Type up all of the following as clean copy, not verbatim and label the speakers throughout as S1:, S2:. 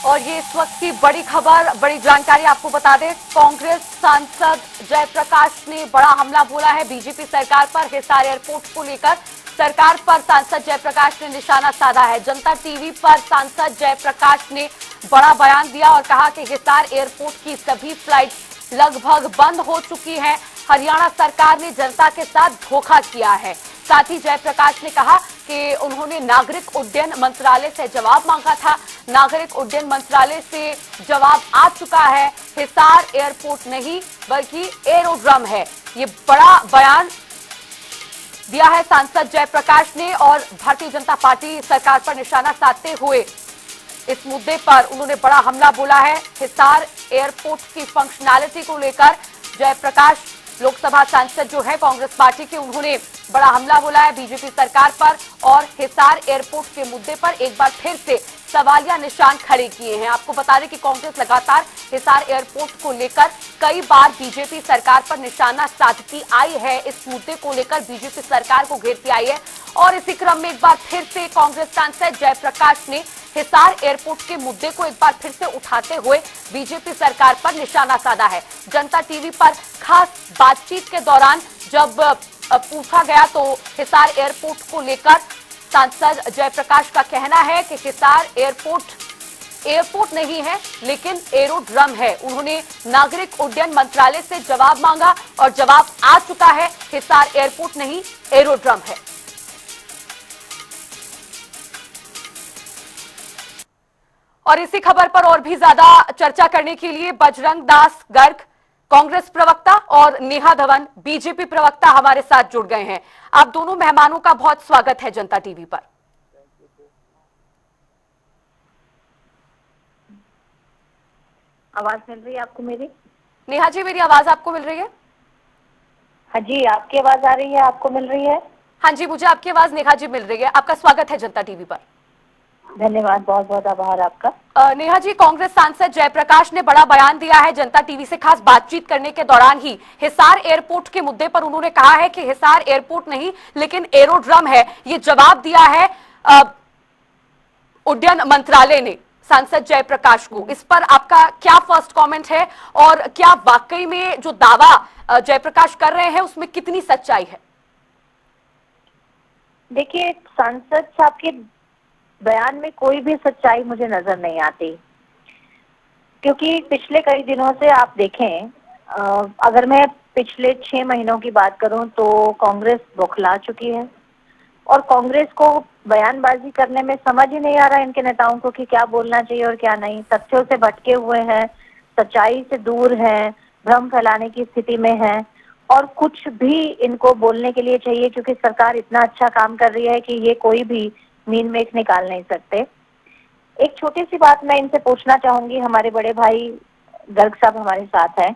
S1: और ये इस वक्त की बड़ी खबर, बड़ी जानकारी आपको बता दें, कांग्रेस सांसद जयप्रकाश ने बड़ा हमला बोला है बीजेपी सरकार पर। हिसार एयरपोर्ट को लेकर सरकार पर सांसद जयप्रकाश ने निशाना साधा है। जनता टीवी पर सांसद जयप्रकाश ने बड़ा बयान दिया और कहा कि हिसार एयरपोर्ट की सभी फ्लाइट लगभग बंद हो चुकी है। हरियाणा सरकार ने जनता के साथ धोखा किया है। साथ ही जयप्रकाश ने कहा कि उन्होंने नागरिक उड्डयन मंत्रालय से जवाब मांगा था। नागरिक उड्डयन मंत्रालय से जवाब आ चुका है। हिसार एयरपोर्ट नहीं बल्कि एरोड्रम है। ये बड़ा बयान दिया है सांसद जयप्रकाश ने और भारतीय जनता पार्टी सरकार पर निशाना साधते हुए इस मुद्दे पर उन्होंने बड़ा हमला बोला है। हिसार एयरपोर्ट की फंक्शनैलिटी को लेकर जयप्रकाश लोकसभा सांसद जो है कांग्रेस पार्टी के, उन्होंने बड़ा हमला बोला है बीजेपी सरकार पर और हिसार एयरपोर्ट के मुद्दे पर एक बार फिर से सवालिया निशान खड़े किए हैं। आपको बता दें कि कांग्रेस लगातार हिसार एयरपोर्ट को लेकर कई बार बीजेपी सरकार पर निशाना साधती आई है। इस मुद्दे को लेकर बीजेपी सरकार को घेरती आई है और इसी क्रम में एक बार फिर से कांग्रेस सांसद जयप्रकाश ने हिसार एयरपोर्ट के मुद्दे को एक बार फिर से उठाते हुए बीजेपी सरकार पर निशाना साधा है। जनता टीवी पर खास बातचीत के दौरान जब पूछा गया तो हिसार एयरपोर्ट को लेकर सांसद जयप्रकाश का कहना है कि हिसार एयरपोर्ट नहीं है लेकिन एरोड्रम है। उन्होंने नागरिक उड्डयन मंत्रालय से जवाब मांगा और जवाब आ चुका है। हिसार एयरपोर्ट नहीं एरोड्रम है। और इसी खबर पर और भी ज्यादा चर्चा करने के लिए बजरंग दास गर्ग कांग्रेस प्रवक्ता और नेहा धवन बीजेपी प्रवक्ता हमारे साथ जुड़ गए हैं। आप दोनों मेहमानों का बहुत स्वागत है जनता टीवी पर।
S2: आवाज मिल रही है आपको मेरी?
S1: नेहा जी, मेरी आवाज आपको मिल रही है?
S2: हाँ जी, आपकी आवाज आ रही है, आपको मिल रही है?
S1: हाँ जी, मुझे आपकी आवाज नेहा जी मिल रही है। आपका स्वागत है जनता टीवी पर।
S2: धन्यवाद, बहुत बहुत आभार आपका।
S1: नेहा जी, कांग्रेस सांसद जयप्रकाश ने बड़ा बयान दिया है जनता टीवी से खास बातचीत करने के दौरान ही। हिसार एयरपोर्ट के मुद्दे पर उन्होंने कहा है कि हिसार एयरपोर्ट नहीं लेकिन एरोड्रम है। ये जवाब दिया है उड्डयन मंत्रालय ने सांसद जयप्रकाश को। इस पर आपका क्या फर्स्ट कमेंट है और क्या वाकई में जो दावा जयप्रकाश कर रहे हैं उसमें कितनी सच्चाई है?
S2: देखिए, सांसद साहब के बयान में कोई भी सच्चाई मुझे नजर नहीं आती, क्योंकि पिछले कई दिनों से आप देखें, अगर मैं पिछले 6 महीनों की बात करूं तो कांग्रेस बौखला चुकी है और कांग्रेस को बयानबाजी करने में समझ ही नहीं आ रहा इनके नेताओं को कि क्या बोलना चाहिए और क्या नहीं। तथ्यों से भटके हुए हैं, सच्चाई से दूर हैं, भ्रम फैलाने की स्थिति में हैं और कुछ भी इनको बोलने के लिए चाहिए क्योंकि सरकार इतना अच्छा काम कर रही है कि ये कोई भी मीन मेख निकाल नहीं सकते। एक छोटी सी बात मैं इनसे पूछना चाहूंगी, हमारे बड़े भाई गर्ग साहब हमारे साथ हैं।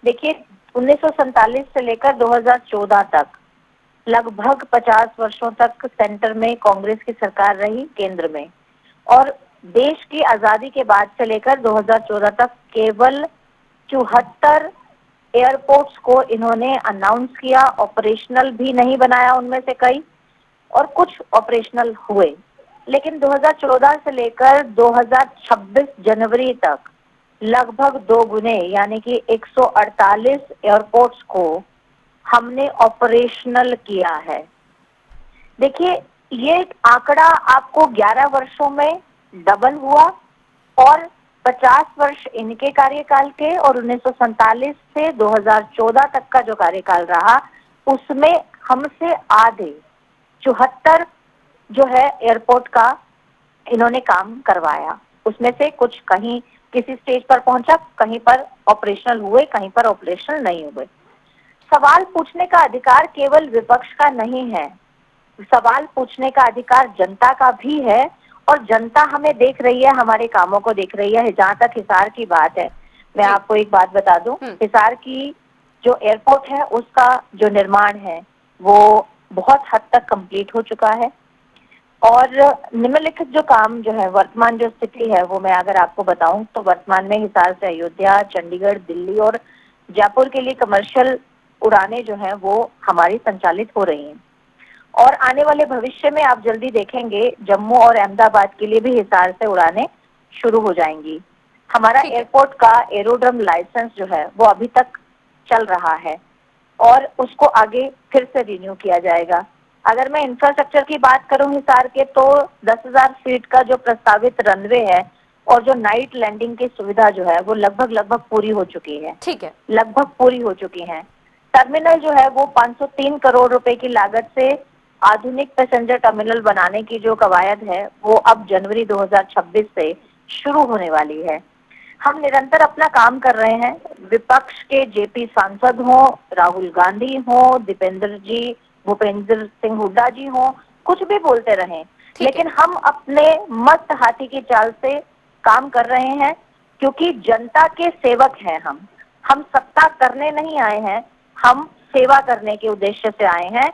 S2: देखिए, 1947 से लेकर 2014 तक लगभग 50 वर्षों तक सेंटर में कांग्रेस की सरकार रही, केंद्र में, और देश की आजादी के बाद से लेकर 2014 तक केवल 74 एयरपोर्ट्स को इन्होंने अनाउंस किया, ऑपरेशनल भी नहीं बनाया उनमें से कई, और कुछ ऑपरेशनल हुए। लेकिन 2014 से लेकर 2026 जनवरी तक लगभग 2 गुने यानी कि 148 एयरपोर्ट्स को हमने ऑपरेशनल किया है। देखिए, ये आंकड़ा आपको 11 वर्षों में डबल हुआ और 50 वर्ष इनके कार्यकाल के और 1947 से 2014 तक का जो कार्यकाल रहा उसमें हमसे आधे 74 जो है एयरपोर्ट का इन्होंने काम करवाया। उसमें से कुछ कहीं किसी स्टेज पर पहुंचा, कहीं पर ऑपरेशनल हुए, कहीं पर ऑपरेशनल नहीं हुए। सवाल पूछने का अधिकार केवल विपक्ष का नहीं है, सवाल पूछने का अधिकार जनता का भी है और जनता हमें देख रही है, हमारे कामों को देख रही है। जहां तक हिसार की बात है, मैं आपको एक बात बता दूं, हिसार की जो एयरपोर्ट है उसका जो निर्माण है वो बहुत हद तक कंप्लीट हो चुका है और निम्नलिखित जो काम जो है, वर्तमान जो स्थिति है वो मैं अगर आपको बताऊं तो वर्तमान में हिसार से अयोध्या, चंडीगढ़, दिल्ली और जयपुर के लिए कमर्शियल उड़ानें जो हैं वो हमारी संचालित हो रही हैं और आने वाले भविष्य में आप जल्दी देखेंगे जम्मू और अहमदाबाद के लिए भी हिसार से उड़ानें शुरू हो जाएंगी। हमारा
S1: ठीक है।
S2: एयरपोर्ट का एरोड्रम लाइसेंस जो है वो अभी तक चल रहा है और उसको आगे फिर से रिन्यू किया जाएगा। अगर मैं इंफ्रास्ट्रक्चर की बात करूं हिसार के, तो 10,000 फीट का जो प्रस्तावित रनवे है और जो नाइट लैंडिंग की सुविधा जो है वो लगभग पूरी हो चुकी है,
S1: ठीक है।
S2: लगभग पूरी हो चुकी है। टर्मिनल जो है वो 503 करोड़ रुपए की लागत से आधुनिक पैसेंजर टर्मिनल बनाने की जो कवायद है वो अब जनवरी 2026 से शुरू होने वाली है। हम निरंतर अपना काम कर रहे हैं। विपक्ष के जेपी सांसद हो, राहुल गांधी हो, दीपेंद्र जी, भूपेंद्र सिंह हुड्डा जी हो, कुछ भी बोलते रहें, लेकिन हम अपने मस्त हाथी की चाल से काम कर रहे हैं, क्योंकि जनता के सेवक हैं हम सत्ता करने नहीं आए हैं, हम सेवा करने के उद्देश्य से आए हैं।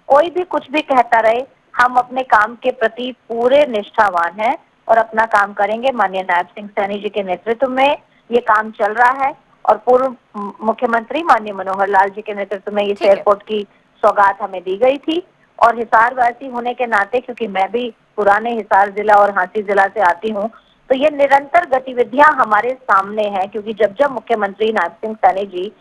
S2: कोई भी कुछ भी कहता रहे, हम अपने काम के प्रति पूरे निष्ठावान हैं और अपना काम करेंगे। माननीय नायब सिंह सैनी जी के नेतृत्व में ये काम चल रहा है और पूर्व मुख्यमंत्री माननीय मनोहर लाल जी के नेतृत्व में इस एयरपोर्ट की सौगात हमें दी गई थी। और हिसार वासी होने के नाते, क्योंकि मैं भी पुराने हिसार जिला और हांसी जिला से आती हूँ, तो ये निरंतर गतिविधियां हमारे सामने हैं, क्योंकि जब जब मुख्यमंत्री नायब सिंह सैनी जी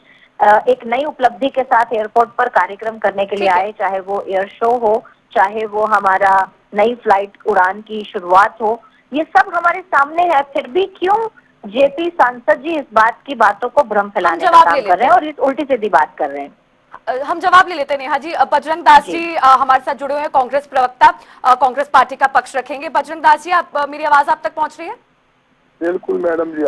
S2: एक नई उपलब्धि के साथ एयरपोर्ट पर कार्यक्रम करने के लिए आए, चाहे वो एयर शो हो, चाहे वो हमारा नई फ्लाइट उड़ान की शुरुआत हो, ये सब हमारे सामने है। फिर भी क्यों जेपी सांसद जी इस बात की बातों को भ्रम फैलाने का काम कर रहे हैं और इस उल्टी सीधी बात कर रहे हैं।
S1: हम जवाब ले लेते हैं नेहा जी। बजरंग दास जी हमारे साथ जुड़े हुए हैं, कांग्रेस प्रवक्ता, कांग्रेस पार्टी का पक्ष रखेंगे। बजरंग दास जी, आप मेरी आवाज आप तक पहुंच रही है?
S3: बिल्कुल मैडम जी।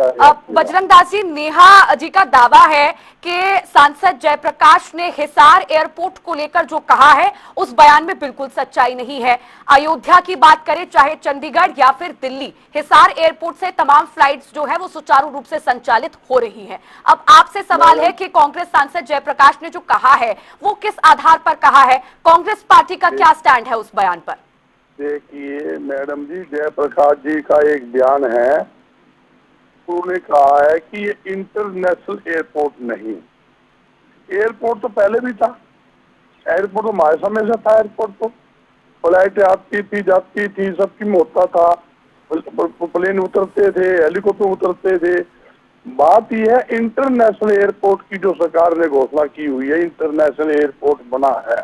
S1: बजरंग दास जी, नेहा जी का दावा है कि सांसद जयप्रकाश ने हिसार एयरपोर्ट को लेकर जो कहा है उस बयान में बिल्कुल सच्चाई नहीं है। अयोध्या की बात करें, चाहे चंडीगढ़ या फिर दिल्ली, हिसार एयरपोर्ट से तमाम फ्लाइट्स जो है वो सुचारू रूप से संचालित हो रही हैं। अब आपसे सवाल है कि कांग्रेस सांसद जयप्रकाश ने जो कहा है वो किस आधार पर कहा है, कांग्रेस पार्टी का क्या स्टैंड है उस बयान पर?
S3: देखिए मैडम जी, जयप्रकाश जी का एक बयान है, उन्होंने कहा है कि ये इंटरनेशनल एयरपोर्ट नहीं। एयरपोर्ट तो पहले भी था, एयरपोर्ट तो हमारे समय से था। एयरपोर्ट तो फ्लाइट आती थी, जाती थी, सबकी होता था, प्लेन उतरते थे, हेलीकॉप्टर उतरते थे। बात यह है इंटरनेशनल एयरपोर्ट की जो सरकार ने घोषणा की हुई है, इंटरनेशनल एयरपोर्ट बना है,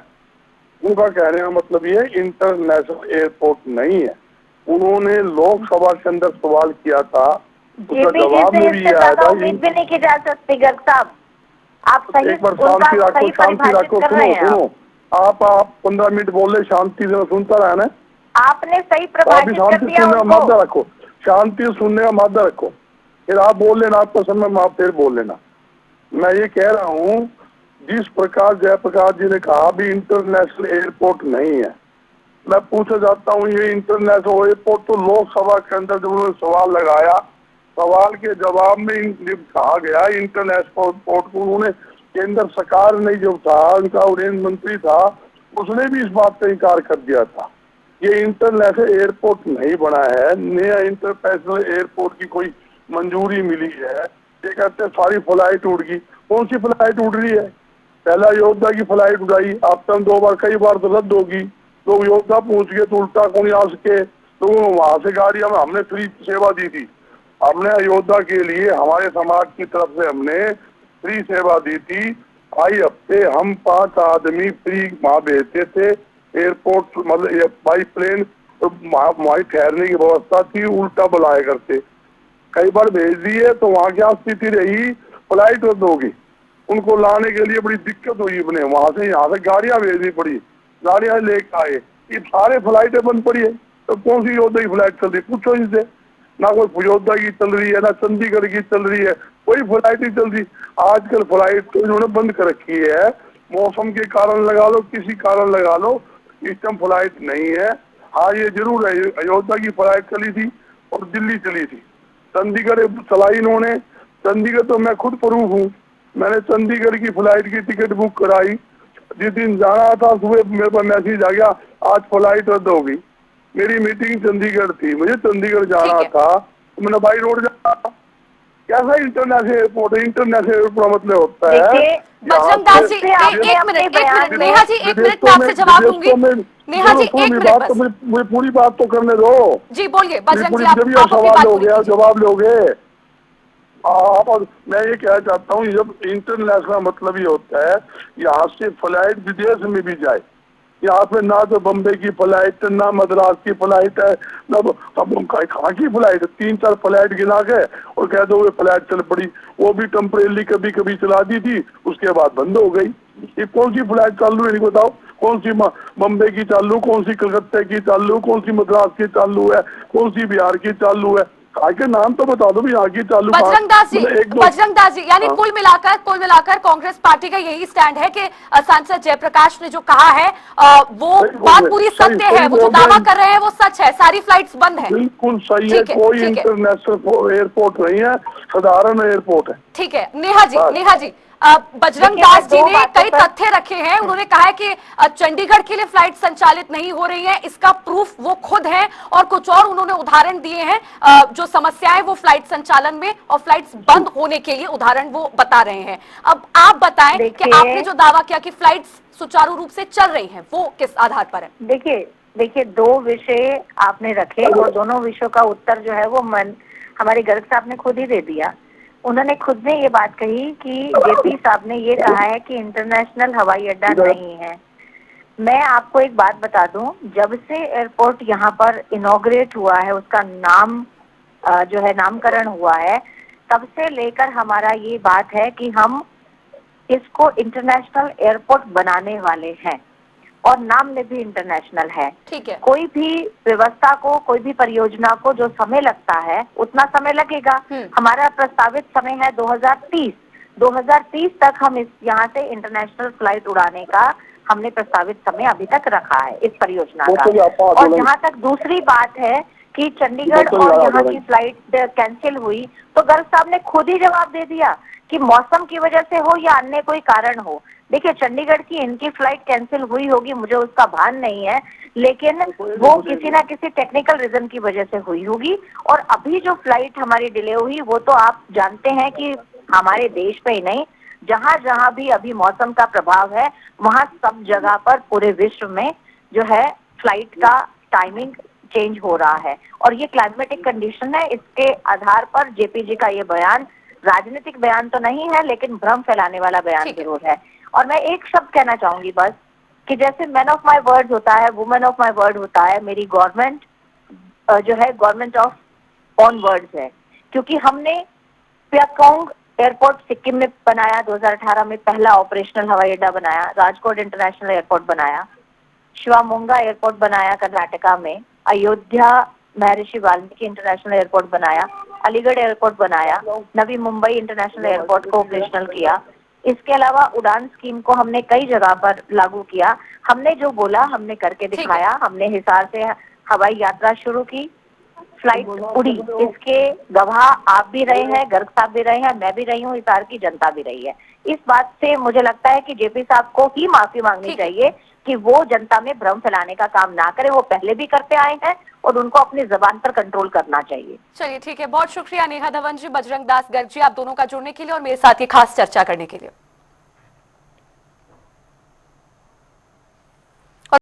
S3: उनका कहने का मतलब ये इंटरनेशनल एयरपोर्ट नहीं है। उन्होंने लोकसभा के अंदर सवाल किया था, उसका जवाब में भी आया था।
S2: उम्मीद भी नहीं की जा सकती गर्ग साहब, आप सही
S3: एक बार शांति रखो, शांति रखो, सुनो सुनो, आप 15 मिनट बोले, शांति से सुनता रहा ना।
S2: आपने सही परिभाषित कर दिया
S3: सुनने का मादा रखो, शांति सुनने का मादा रखो, फिर आप बोल लेना, आपको समय में आप फिर बोल लेना। मैं ये कह रहा हूँ, जिस प्रकार जयप्रकाश जी ने कहा भी इंटरनेशनल एयरपोर्ट नहीं है, मैं पूछना चाहता हूँ ये इंटरनेशनल एयरपोर्ट तो लोकसभा के अंदर जब उन्होंने सवाल लगाया, सवाल के जवाब में कहा गया इंटरनेशनल एयरपोर्ट को, उन्होंने केंद्र सरकार ने जो था, उनका रेल मंत्री था, उसने भी इस बात का इनकार कर दिया था। ये इंटरनेशनल एयरपोर्ट नहीं बना है, नया इंटरनेशनल एयरपोर्ट की कोई मंजूरी मिली है। ये कहते हैं सारी फ्लाइट उड़ गई, कौन सी फ्लाइट उड़ रही है? पहला योद्धा की फ्लाइट उड़ाई, अब तक 2 बार, कई बार तो रद्द होगी। लोग योद्धा पहुंच गए तो उल्टा कौन आ सके, तो वहां से गाड़ी हमने फ्री सेवा दी थी। हमने अयोध्या के लिए हमारे समाज की तरफ से हमने फ्री सेवा दी थी। आई हफ्ते हम 5 आदमी फ्री वहां भेजते थे एयरपोर्ट, मतलब बाई प्लेन, तो वहां ठहरने की व्यवस्था थी, उल्टा बुलाया करते। कई बार भेज दिए तो वहां क्या स्थिति रही, फ्लाइट रद्द होगी, उनको लाने के लिए बड़ी दिक्कत हुई। अपने वहां से यहाँ से गाड़ियां भेजनी पड़ी, गाड़ियां लेकर आए, ये सारे फ्लाइटें बंद पड़ी है। तो कौन सी योद्धा की फ्लाइट चल रही, पूछो इनसे। ना कोई योद्धा की चल रही है, ना चंडीगढ़ की चल रही है, कोई फ्लाइट नहीं चल रही। आजकल फ्लाइट तो इन्होंने बंद कर रखी है, मौसम के कारण लगा लो, किसी कारण लगा लो, इस टाइम फ्लाइट नहीं है। हाँ ये जरूर है, अयोध्या की फ्लाइट चली थी और दिल्ली चली थी, चंडीगढ़ चलाई इन्होंने। चंडीगढ़ तो मैं खुद प्रूफ हूँ, मैंने चंडीगढ़ की फ्लाइट की टिकट बुक कराई, जिस दिन जाना था सुबह मेरे पास मैसेज आ गया आज फ्लाइट रद्द हो गई। मेरी मीटिंग चंडीगढ़ थी, मुझे चंडीगढ़ जाना था, तो मैंने बाई रोड जाना था, कैसा इंटरनेशनल एयरपोर्ट है? इंटरनेशनल एयरपोर्ट मतलब होता है
S2: देखिए,
S1: बजरंग दास जी, एक मिनट, नेहा जी, एक मिनट मैं आपसे जवाब दूंगी। नेहा जी, एक मिनट
S3: बात तो
S1: बस।
S3: मुझे पूरी बात तो करने दो।
S1: जी बोलिए बजरंग जी,
S3: जब
S1: आप अपनी
S3: सवाल
S1: बात
S3: हो
S1: पूरी
S3: गया
S1: कीजिए।
S3: जवाब लोगे आप। और मैं ये कहना चाहता हूँ, जब इंटरनेशनल मतलब ये होता है यहाँ से फ्लाइट विदेश में भी जाए। यहाँ पे ना तो बम्बई की फ्लाइट, ना मद्रास की फ्लाइट है, ना अब कहाँ की फ्लाइट है? 3-4 फ्लाइट गिना के और कह दो ये फ्लाइट चल पड़ी। वो भी टेम्परेली कभी कभी चला दी थी, उसके बाद बंद हो गई। ये कौन सी फ्लाइट चालू है, नहीं बताओ? कौन सी बम्बई की चालू, कौन सी कलकत्ते की चालू, कौन सी मद्रास की चालू है, कौन सी बिहार की चालू है? आगे नाम तो बता दो भी यहाँ की चालू कहाँ?
S1: बजरंग दास जी,
S3: मतलब एक दो।
S1: बजरंग दास जी, यानी
S3: हाँ।
S1: कुल मिलाकर कांग्रेस पार्टी का यही स्टैंड है कि सांसद जयप्रकाश ने जो कहा है वो
S3: सही बोल
S1: बात
S3: रहे,
S1: पूरी
S3: सही
S1: सत्य
S3: सही
S1: है, वो जो
S3: बोल रहे
S1: दावा
S3: हैं।
S1: कर रहे हैं वो सच है, सारी फ्लाइट्स बंद है।
S3: बिल्कुल सही है,
S1: ठीक है,
S3: कोई
S1: ठीक है,
S3: इंटरनेशनल एयरपोर्ट नहीं है, साधारण एयरपोर्ट है।
S1: ठीक है। नेहा जी,
S3: बस।
S1: नेहा जी, बजरंग
S2: देखिए, मैं
S1: दास जी
S2: दो
S1: ने
S2: बातों
S1: कई
S2: पर
S1: तथ्य रखे हैं। उन्होंने कहा है कि चंडीगढ़ के लिए फ्लाइट संचालित नहीं हो रही है, इसका प्रूफ वो खुद है, और कुछ और उन्होंने उदाहरण दिए हैं जो समस्याएं वो फ्लाइट संचालन में और फ्लाइट्स बंद होने के लिए उदाहरण वो बता रहे हैं। अब आप बताएं कि
S2: देखिए
S1: आपने जो दावा किया कि फ्लाइट्स सुचारू रूप से चल रही हैं, वो किस आधार पर है?
S2: देखिए देखिए, दो विषय आपने रखे और दोनों विषयों का उत्तर जो है वो हमारे गर्ग साहब ने खुद ही दे दिया। उन्होंने खुद ने ये बात कही कि जेपी साहब ने ये कहा है कि इंटरनेशनल हवाई अड्डा नहीं है। मैं आपको एक बात बता दूं, जब से एयरपोर्ट यहाँ पर इनॉग्रेट हुआ है, उसका नाम जो है नामकरण हुआ है, तब से लेकर हमारा ये बात है कि हम इसको इंटरनेशनल एयरपोर्ट बनाने वाले हैं और नाम में भी इंटरनेशनल है।
S1: ठीक है।
S2: कोई भी व्यवस्था को, कोई भी परियोजना को जो समय लगता है उतना समय लगेगा। हमारा प्रस्तावित समय है 2030। 2030 तक हम इस यहाँ से इंटरनेशनल फ्लाइट उड़ाने का हमने प्रस्तावित समय अभी तक रखा है इस परियोजना का। और जहाँ तक दूसरी बात है कि चंडीगढ़ और यहाँ की फ्लाइट कैंसिल हुई, तो गर्ग साहब ने खुद ही जवाब दे दिया कि मौसम की वजह से हो या अन्य कोई कारण हो। देखिए, चंडीगढ़ की इनकी फ्लाइट कैंसिल हुई होगी, मुझे उसका भान नहीं है, लेकिन वो किसी ना किसी टेक्निकल रीजन की वजह से हुई होगी। और अभी जो फ्लाइट हमारी डिले हुई, वो तो आप जानते हैं कि हमारे देश पे ही नहीं, जहां जहां भी अभी मौसम का प्रभाव है, वहां सब जगह पर पूरे विश्व में जो है फ्लाइट का टाइमिंग चेंज हो रहा है। और ये क्लाइमेटिक कंडीशन है, इसके आधार पर जेपी जी का ये बयान राजनीतिक बयान तो नहीं है, लेकिन भ्रम फैलाने वाला बयान जरूर है। और मैं एक शब्द कहना चाहूंगी बस, कि जैसे मैन ऑफ माय वर्ड होता है, वुमेन ऑफ माय वर्ड होता है, मेरी गवर्नमेंट जो है गवर्नमेंट ऑफ ऑन वर्ड्स है। क्योंकि हमने प्याकोंग एयरपोर्ट सिक्किम में बनाया, 2018 में पहला ऑपरेशनल हवाई अड्डा बनाया, राजकोट इंटरनेशनल एयरपोर्ट बनाया, शिवामोंगा एयरपोर्ट बनाया कर्नाटका में, अयोध्या महर्षि वाल्मीकि इंटरनेशनल एयरपोर्ट बनाया, अलीगढ़ एयरपोर्ट बनाया, नवी मुंबई इंटरनेशनल एयरपोर्ट को ऑपरेशनल किया। इसके अलावा उड़ान स्कीम को हमने कई जगह पर लागू किया। हमने जो बोला हमने करके दिखाया। हमने हिसार से हवाई यात्रा शुरू की, फ्लाइट उड़ी, इसके गवाह आप भी रहे हैं, गर्ग साहब भी रहे हैं, मैं भी रही हूँ, हिसार की जनता भी रही है। इस बात से मुझे लगता है कि जेपी साहब को ही माफी मांगनी चाहिए कि वो जनता में भ्रम फैलाने का काम ना करे। वो पहले भी करते आए हैं और उनको अपनी जबान पर कंट्रोल करना चाहिए।
S1: चलिए ठीक है, बहुत शुक्रिया नेहा धवन जी, बजरंग दास गर्ग जी, आप दोनों का जुड़ने के लिए और मेरे साथ ये खास चर्चा करने के लिए।